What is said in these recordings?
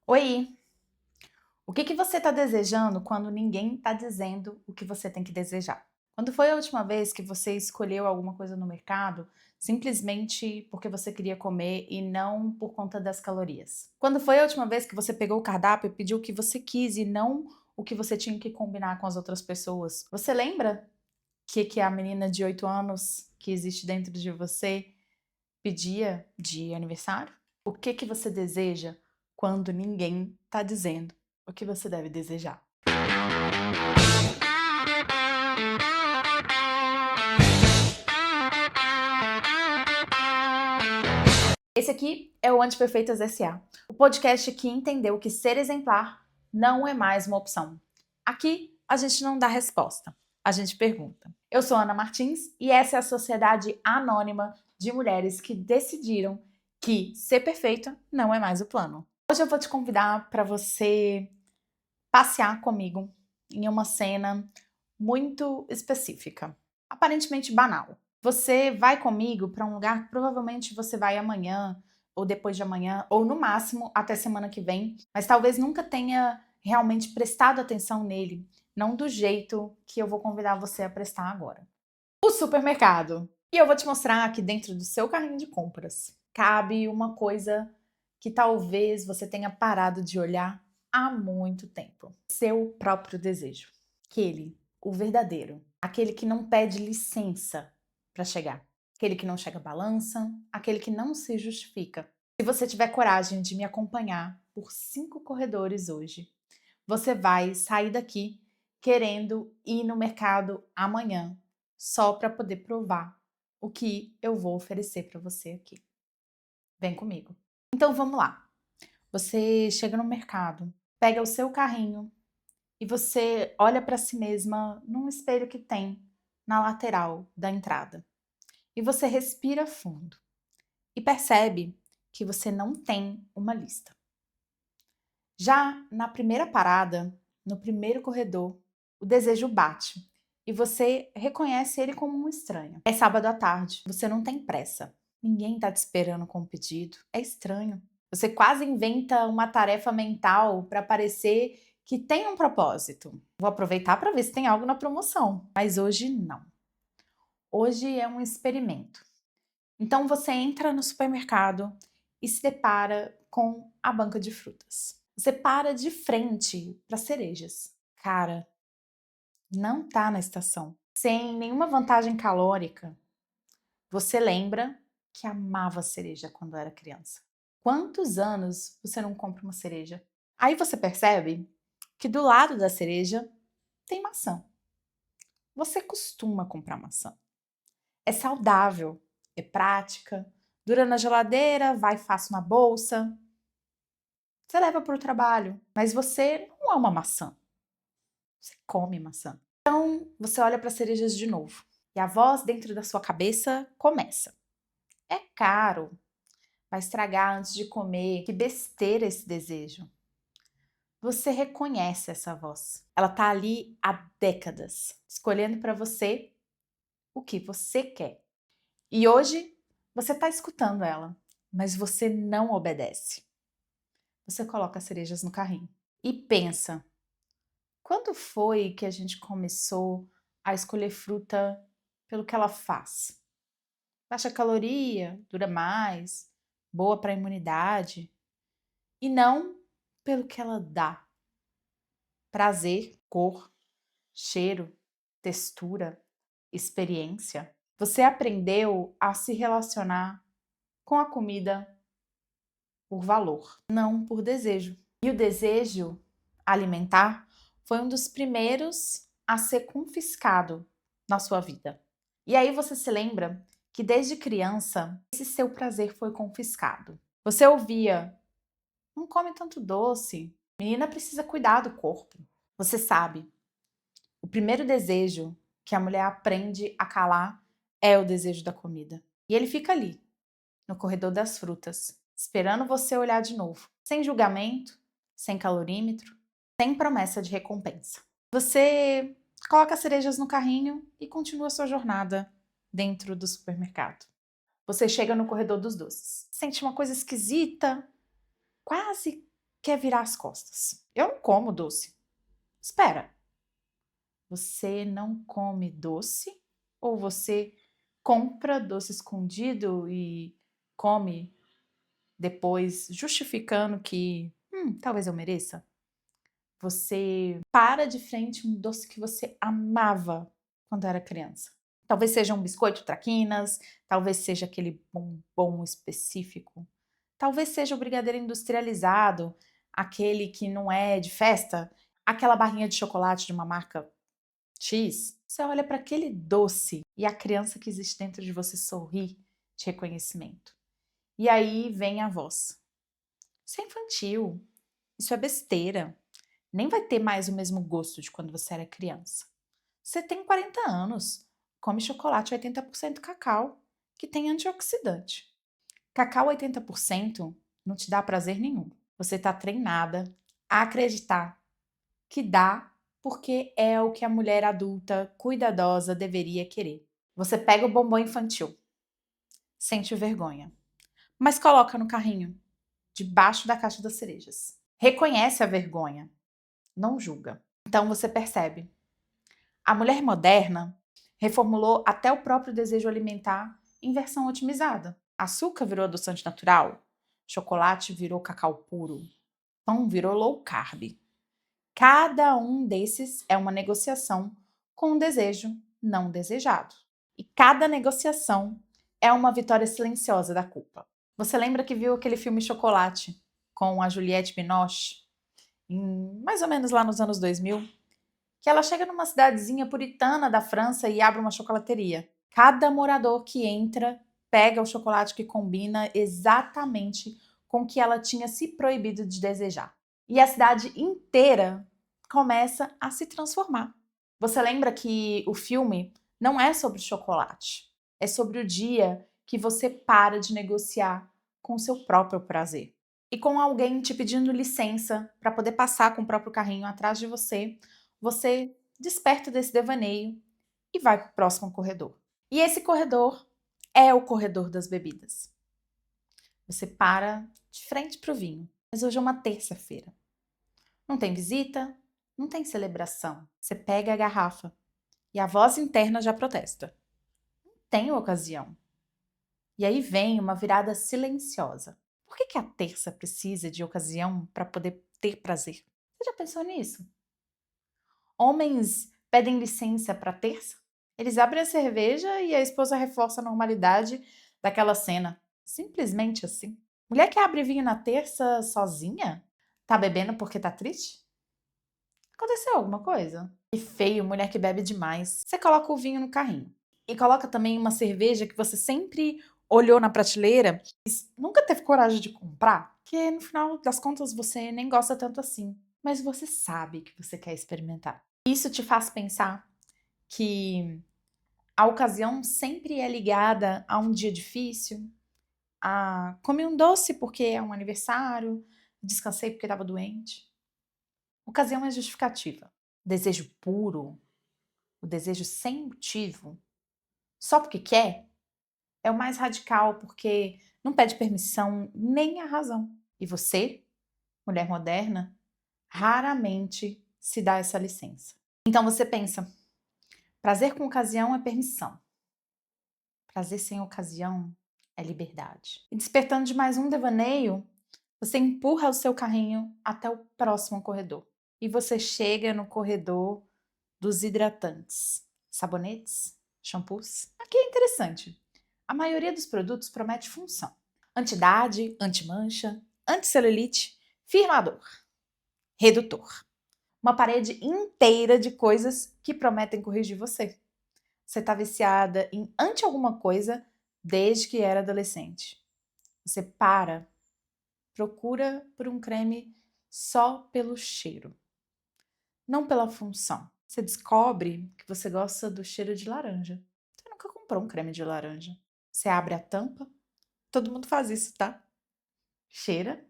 Oi! O que você está desejando quando ninguém está dizendo o que você tem que desejar? Quando foi a última vez que você escolheu alguma coisa no mercado simplesmente porque você queria comer e não por conta das calorias? Quando foi a última vez que você pegou o cardápio e pediu o que você quis e não o que você tinha que combinar com as outras pessoas? Você lembra que a menina de 8 anos que existe dentro de você pedia de aniversário? O que você deseja quando ninguém está dizendo o que você deve desejar? Esse aqui é o Antiperfeitas SA, o podcast que entendeu que ser exemplar não é mais uma opção. Aqui a gente não dá resposta, a gente pergunta. Eu sou Ana Martins e essa é a sociedade anônima de mulheres que decidiram que ser perfeita não é mais o plano. Hoje eu vou te convidar para você passear comigo em uma cena muito específica, aparentemente banal. Você vai comigo para um lugar que provavelmente você vai amanhã, ou depois de amanhã, ou no máximo até semana que vem, mas talvez nunca tenha realmente prestado atenção nele, não do jeito que eu vou convidar você a prestar agora. O supermercado. E eu vou te mostrar que dentro do seu carrinho de compras cabe uma coisa que talvez você tenha parado de olhar há muito tempo. Seu próprio desejo. Aquele, o verdadeiro. Aquele que não pede licença para chegar. Aquele que não chega à balança. Aquele que não se justifica. Se você tiver coragem de me acompanhar por 5 corredores hoje, você vai sair daqui querendo ir no mercado amanhã só para poder provar o que eu vou oferecer para você aqui. Vem comigo. Então vamos lá. Você chega no mercado, pega o seu carrinho e você olha para si mesma num espelho que tem na lateral da entrada. E você respira fundo e percebe que você não tem uma lista. Já na primeira parada, no primeiro corredor, o desejo bate e você reconhece ele como um estranho. É sábado à tarde, você não tem pressa. Ninguém está te esperando com o pedido. É estranho. Você quase inventa uma tarefa mental para parecer que tem um propósito. Vou aproveitar para ver se tem algo na promoção, mas hoje não. Hoje é um experimento. Então você entra no supermercado e se depara com a banca de frutas. Você para de frente para cerejas. Cara, não tá na estação. Sem nenhuma vantagem calórica, você lembra que amava cereja quando era criança. Quantos anos você não compra uma cereja? Aí você percebe que do lado da cereja tem maçã. Você costuma comprar maçã. É saudável, é prática, dura na geladeira, vai fácil na bolsa. Você leva para o trabalho, mas você não é uma maçã. Você come maçã. Então você olha para as cerejas de novo e a voz dentro da sua cabeça começa. É caro, vai estragar antes de comer. Que besteira esse desejo. Você reconhece essa voz. Ela tá ali há décadas, escolhendo para você o que você quer. E hoje você está escutando ela, mas você não obedece. Você coloca as cerejas no carrinho e pensa: quando foi que a gente começou a escolher fruta pelo que ela faz? Baixa caloria, dura mais, boa para a imunidade, e não pelo que ela dá. Prazer, cor, cheiro, textura, experiência. Você aprendeu a se relacionar com a comida por valor, não por desejo. E o desejo alimentar foi um dos primeiros a ser confiscado na sua vida. E aí você se lembra que desde criança esse seu prazer foi confiscado. Você ouvia: não come tanto doce, menina precisa cuidar do corpo. Você sabe, o primeiro desejo que a mulher aprende a calar é o desejo da comida. E ele fica ali, no corredor das frutas, esperando você olhar de novo, sem julgamento, sem calorímetro, sem promessa de recompensa. Você coloca as cerejas no carrinho e continua sua jornada dentro do supermercado. Você chega no corredor dos doces, sente uma coisa esquisita, quase quer virar as costas. Eu não como doce. Espera, você não come doce? Ou você compra doce escondido e come depois, justificando que talvez eu mereça? Você para de frente um doce que você amava quando era criança. Talvez seja um biscoito traquinas, talvez seja aquele bombom específico, talvez seja o brigadeiro industrializado, aquele que não é de festa, aquela barrinha de chocolate de uma marca X. Você olha para aquele doce e a criança que existe dentro de você sorri de reconhecimento. E aí vem a voz. Isso é infantil, isso é besteira. Nem vai ter mais o mesmo gosto de quando você era criança. Você tem 40 anos, come chocolate 80% cacau, que tem antioxidante. Cacau 80% não te dá prazer nenhum. Você está treinada a acreditar que dá porque é o que a mulher adulta, cuidadosa, deveria querer. Você pega o bombom infantil, sente vergonha, mas coloca no carrinho, debaixo da caixa das cerejas. Reconhece a vergonha, não julga. Então você percebe. A mulher moderna reformulou até o próprio desejo alimentar em versão otimizada. Açúcar virou adoçante natural, chocolate virou cacau puro, pão virou low carb. Cada um desses é uma negociação com um desejo não desejado. E cada negociação é uma vitória silenciosa da culpa. Você lembra que viu aquele filme Chocolate com a Juliette Binoche, mais ou menos lá nos anos 2000? Que ela chega numa cidadezinha puritana da França e abre uma chocolateria. Cada morador que entra pega o chocolate que combina exatamente com o que ela tinha se proibido de desejar. E a cidade inteira começa a se transformar. Você lembra que o filme não é sobre chocolate, é sobre o dia que você para de negociar com o seu próprio prazer. E com alguém te pedindo licença para poder passar com o próprio carrinho atrás de você, você desperta desse devaneio e vai para o próximo corredor. E esse corredor é o corredor das bebidas. Você para de frente para o vinho. Mas hoje é uma terça-feira. Não tem visita, não tem celebração. Você pega a garrafa e a voz interna já protesta. Não tem ocasião. E aí vem uma virada silenciosa. Por que a terça precisa de ocasião para poder ter prazer? Você já pensou nisso? Homens pedem licença para terça? Eles abrem a cerveja e a esposa reforça a normalidade daquela cena. Simplesmente assim. Mulher que abre vinho na terça sozinha? Tá bebendo porque tá triste? Aconteceu alguma coisa? Que feio, mulher que bebe demais. Você coloca o vinho no carrinho. E coloca também uma cerveja que você sempre olhou na prateleira, mas nunca teve coragem de comprar, que no final das contas você nem gosta tanto assim. Mas você sabe que você quer experimentar. Isso te faz pensar que a ocasião sempre é ligada a um dia difícil, a comer um doce porque é um aniversário, descansei porque estava doente. Ocasião é justificativa. Desejo puro, o desejo sem motivo, só porque quer, é o mais radical porque não pede permissão nem a razão. E você, mulher moderna, raramente se dá essa licença. Então você pensa, prazer com ocasião é permissão. Prazer sem ocasião é liberdade. E despertando de mais um devaneio, você empurra o seu carrinho até o próximo corredor. E você chega no corredor dos hidratantes, sabonetes, shampoos. Aqui é interessante. A maioria dos produtos promete função: anti-idade, anti-mancha, anti-celulite, firmador, redutor. Uma parede inteira de coisas que prometem corrigir você. Você está viciada em anti alguma coisa desde que era adolescente. Você procura por um creme só pelo cheiro, não pela função. Você descobre que você gosta do cheiro de laranja. Você nunca comprou um creme de laranja. Você abre a tampa, todo mundo faz isso, tá? Cheira,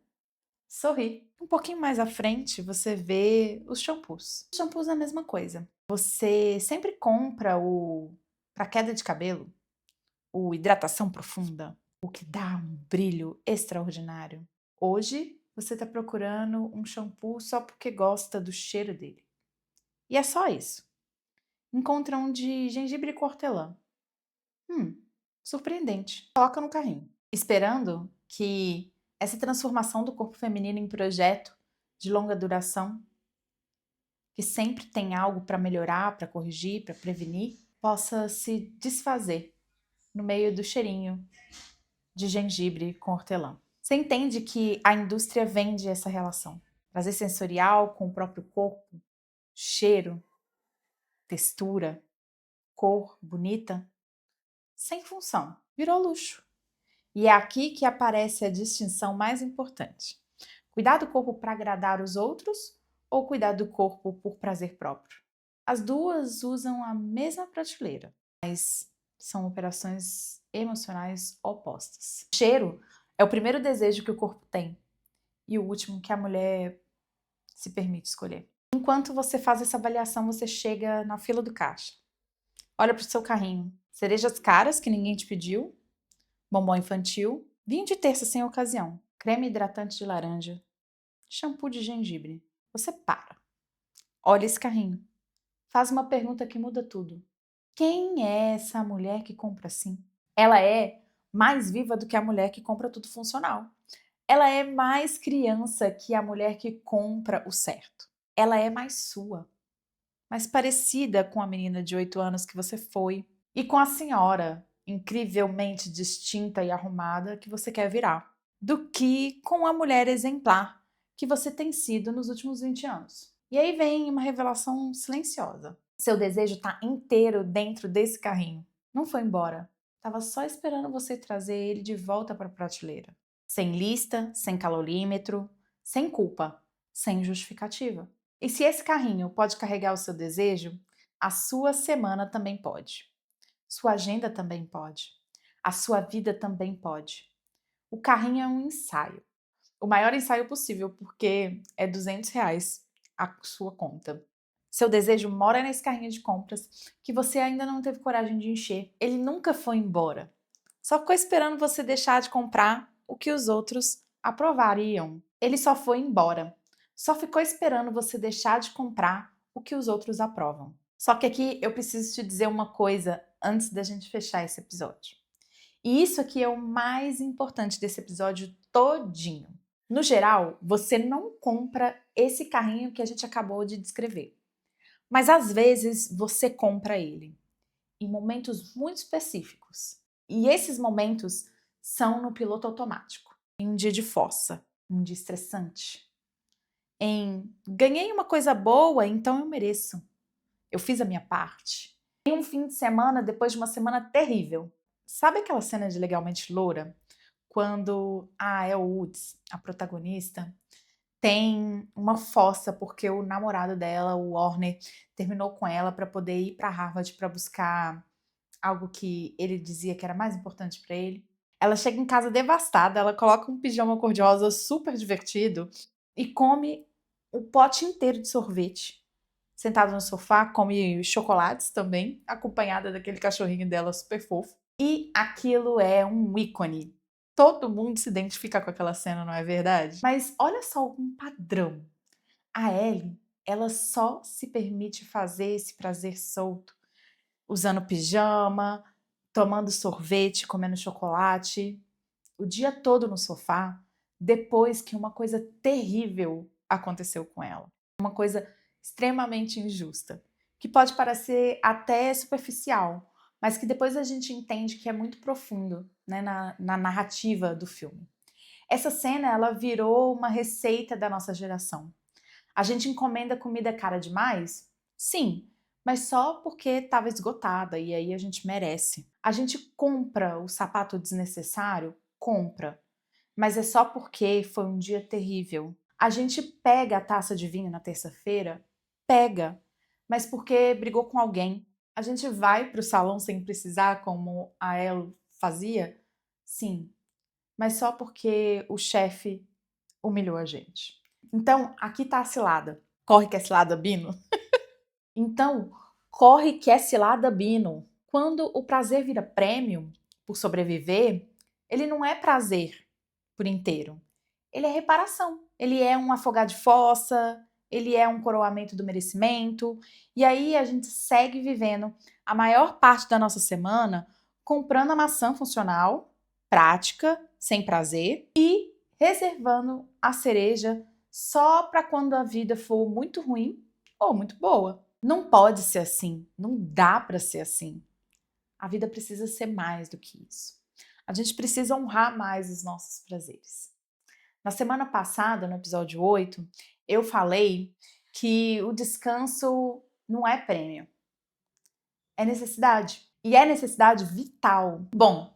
sorri. Um pouquinho mais à frente, você vê os shampoos. Os shampoos é a mesma coisa. Você sempre compra o para queda de cabelo, o hidratação profunda, o que dá um brilho extraordinário. Hoje você está procurando um shampoo só porque gosta do cheiro dele. E é só isso. Encontra um de gengibre com hortelã. Surpreendente. Coloca no carrinho. Esperando que essa transformação do corpo feminino em projeto de longa duração, que sempre tem algo para melhorar, para corrigir, para prevenir, possa se desfazer no meio do cheirinho de gengibre com hortelã. Você entende que a indústria vende essa relação. Prazer sensorial com o próprio corpo, cheiro, textura, cor bonita, sem função. Virou luxo. E é aqui que aparece a distinção mais importante. Cuidar do corpo para agradar os outros ou cuidar do corpo por prazer próprio? As duas usam a mesma prateleira, mas são operações emocionais opostas. O cheiro é o primeiro desejo que o corpo tem e o último que a mulher se permite escolher. Enquanto você faz essa avaliação, você chega na fila do caixa. Olha para o seu carrinho. Cerejas caras que ninguém te pediu, bombom infantil, vinho de terça sem ocasião, creme hidratante de laranja, shampoo de gengibre. Você para. Olha esse carrinho. Faz uma pergunta que muda tudo. Quem é essa mulher que compra assim? Ela é mais viva do que a mulher que compra tudo funcional. Ela é mais criança que a mulher que compra o certo. Ela é mais sua, mais parecida com a menina de 8 anos que você foi e com a senhora incrivelmente distinta e arrumada que você quer virar, do que com a mulher exemplar que você tem sido nos últimos 20 anos. E aí vem uma revelação silenciosa. Seu desejo está inteiro dentro desse carrinho. Não foi embora. Estava só esperando você trazer ele de volta para a prateleira. Sem lista, sem calorímetro, sem culpa, sem justificativa. E se esse carrinho pode carregar o seu desejo, a sua semana também pode. Sua agenda também pode. A sua vida também pode. O carrinho é um ensaio. O maior ensaio possível, porque é R$ 200 a sua conta. Seu desejo mora nesse carrinho de compras que você ainda não teve coragem de encher. Ele nunca foi embora. Só ficou esperando você deixar de comprar o que os outros aprovariam. Ele só foi embora. Só ficou esperando você deixar de comprar o que os outros aprovam. Só que aqui eu preciso te dizer uma coisa antes da gente fechar esse episódio. E isso aqui é o mais importante desse episódio todinho. No geral, você não compra esse carrinho que a gente acabou de descrever. Mas às vezes você compra ele em momentos muito específicos. E esses momentos são no piloto automático. Em um dia de fossa, um dia estressante. Em ganhei uma coisa boa, então eu mereço. Eu fiz a minha parte. Em um fim de semana depois de uma semana terrível. Sabe aquela cena de Legalmente Loura? Quando a Elle Woods, a protagonista, tem uma fossa porque o namorado dela, o Warner, terminou com ela para poder ir para Harvard para buscar algo que ele dizia que era mais importante para ele. Ela chega em casa devastada, ela coloca um pijama cor-de-rosa super divertido e come o pote inteiro de sorvete. Sentada no sofá, come chocolates também, acompanhada daquele cachorrinho dela super fofo. E aquilo é um ícone. Todo mundo se identifica com aquela cena, não é verdade? Mas olha só um padrão. A Ellie, ela só se permite fazer esse prazer solto, usando pijama, tomando sorvete, comendo chocolate, o dia todo no sofá, depois que uma coisa terrível aconteceu com ela. Uma coisa extremamente injusta, que pode parecer até superficial, mas que depois a gente entende que é muito profundo, né, na narrativa do filme. Essa cena, ela virou uma receita da nossa geração. A gente encomenda comida cara demais? Sim, mas só porque estava esgotada e aí a gente merece. A gente compra o sapato desnecessário? Compra, mas é só porque foi um dia terrível. A gente pega a taça de vinho na terça-feira? Pega, mas porque brigou com alguém. A gente vai para o salão sem precisar, como a Elle fazia? Sim, mas só porque o chefe humilhou a gente. Então, aqui tá a cilada. Corre que é cilada, Bino. Então, corre que é cilada, Bino. Quando o prazer vira prêmio por sobreviver, ele não é prazer por inteiro. Ele é reparação. ele é um afogar de fossa, ele é um coroamento do merecimento. E aí a gente segue vivendo a maior parte da nossa semana comprando a maçã funcional, prática, sem prazer, e reservando a cereja só para quando a vida for muito ruim ou muito boa. Não pode ser assim, não dá para ser assim. A vida precisa ser mais do que isso. A gente precisa honrar mais os nossos prazeres. Na semana passada, no episódio 8, eu falei que o descanso não é prêmio, é necessidade. E é necessidade vital. Bom,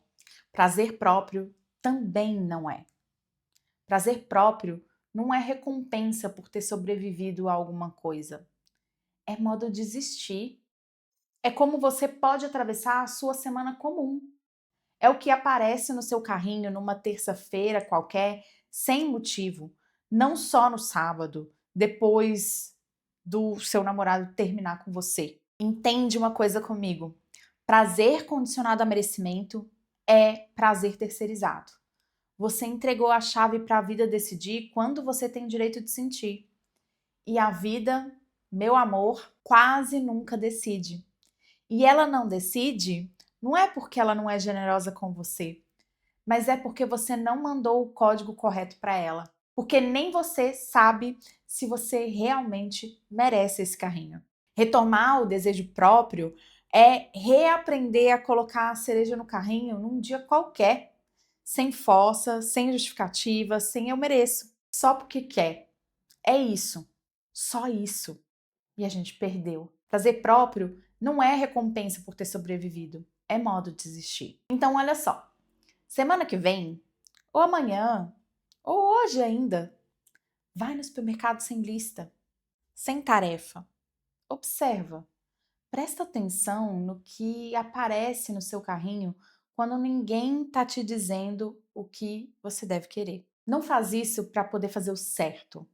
prazer próprio também não é. Prazer próprio não é recompensa por ter sobrevivido a alguma coisa. É modo de existir. É como você pode atravessar a sua semana comum. É o que aparece no seu carrinho numa terça-feira qualquer, sem motivo. Não só no sábado, depois do seu namorado terminar com você. Entende uma coisa comigo? Prazer condicionado a merecimento é prazer terceirizado. Você entregou a chave para a vida decidir quando você tem direito de sentir. E a vida, meu amor, quase nunca decide. E ela não decide, não é porque ela não é generosa com você, mas é porque você não mandou o código correto para ela. Porque nem você sabe se você realmente merece esse carrinho. Retomar o desejo próprio é reaprender a colocar a cereja no carrinho num dia qualquer, sem força, sem justificativa, sem eu mereço, só porque quer. É isso, só isso. E a gente perdeu. Prazer próprio não é recompensa por ter sobrevivido, é modo de existir. Então, olha só, semana que vem, ou amanhã, ou hoje ainda, vai no supermercado sem lista, sem tarefa. Observa, presta atenção no que aparece no seu carrinho quando ninguém tá te dizendo o que você deve querer. Não faz isso para poder fazer o certo.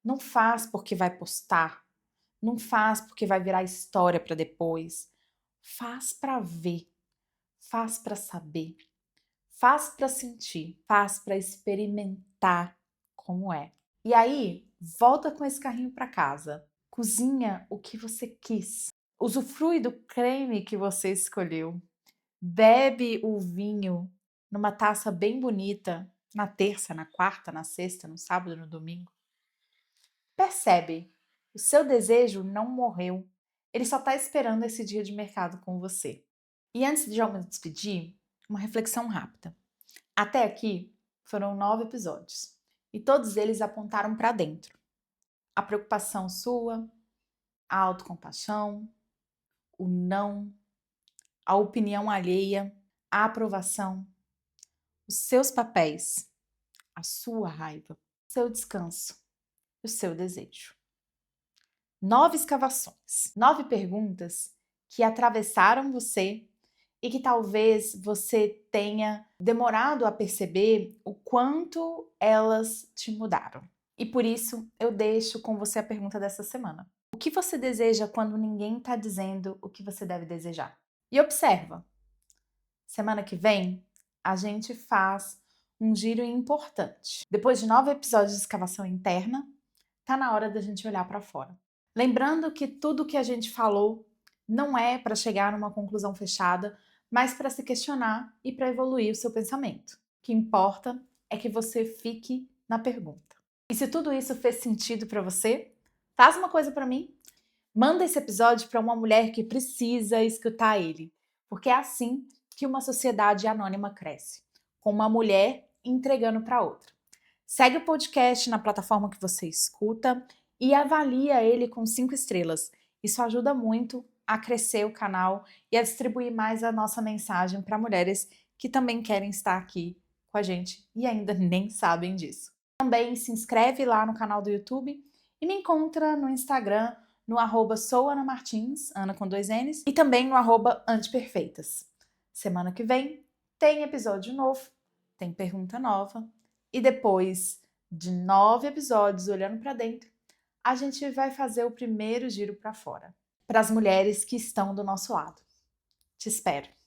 Não faz porque vai postar. Não faz porque vai virar história para depois. Faz para ver. Faz para saber. Faz para sentir. Faz para experimentar como é. E aí, volta com esse carrinho para casa. Cozinha o que você quis. Usufrui do creme que você escolheu. Bebe o vinho numa taça bem bonita, na terça, na quarta, na sexta, no sábado, no domingo. Percebe, o seu desejo não morreu. Ele só está esperando esse dia de mercado com você. E antes de eu me despedir, uma reflexão rápida. Até aqui foram 9 episódios e todos eles apontaram para dentro. A preocupação sua, a autocompaixão, o não, a opinião alheia, a aprovação, os seus papéis, a sua raiva, o seu descanso, o seu desejo. 9 escavações, 9 perguntas que atravessaram você e que talvez você tenha demorado a perceber o quanto elas te mudaram. E por isso eu deixo com você a pergunta dessa semana. O que você deseja quando ninguém está dizendo o que você deve desejar? E observa, semana que vem a gente faz um giro importante. Depois de 9 episódios de escavação interna, tá na hora da gente olhar para fora. Lembrando que tudo que a gente falou não é para chegar numa conclusão fechada, mas para se questionar e para evoluir o seu pensamento. O que importa é que você fique na pergunta. E se tudo isso fez sentido para você, faz uma coisa para mim. Manda esse episódio para uma mulher que precisa escutar ele, porque é assim que uma sociedade anônima cresce, com uma mulher entregando para outra. Segue o podcast na plataforma que você escuta e avalia ele com 5 estrelas. Isso ajuda muito a crescer o canal e a distribuir mais a nossa mensagem para mulheres que também querem estar aqui com a gente e ainda nem sabem disso. Também se inscreve lá no canal do YouTube e me encontra no Instagram no @souanamartins, Ana com 2 N's, e também no @anteperfeitas. Semana que vem tem episódio novo, tem pergunta nova e depois de 9 episódios olhando para dentro, a gente vai fazer o primeiro giro para fora, para as mulheres que estão do nosso lado. Te espero!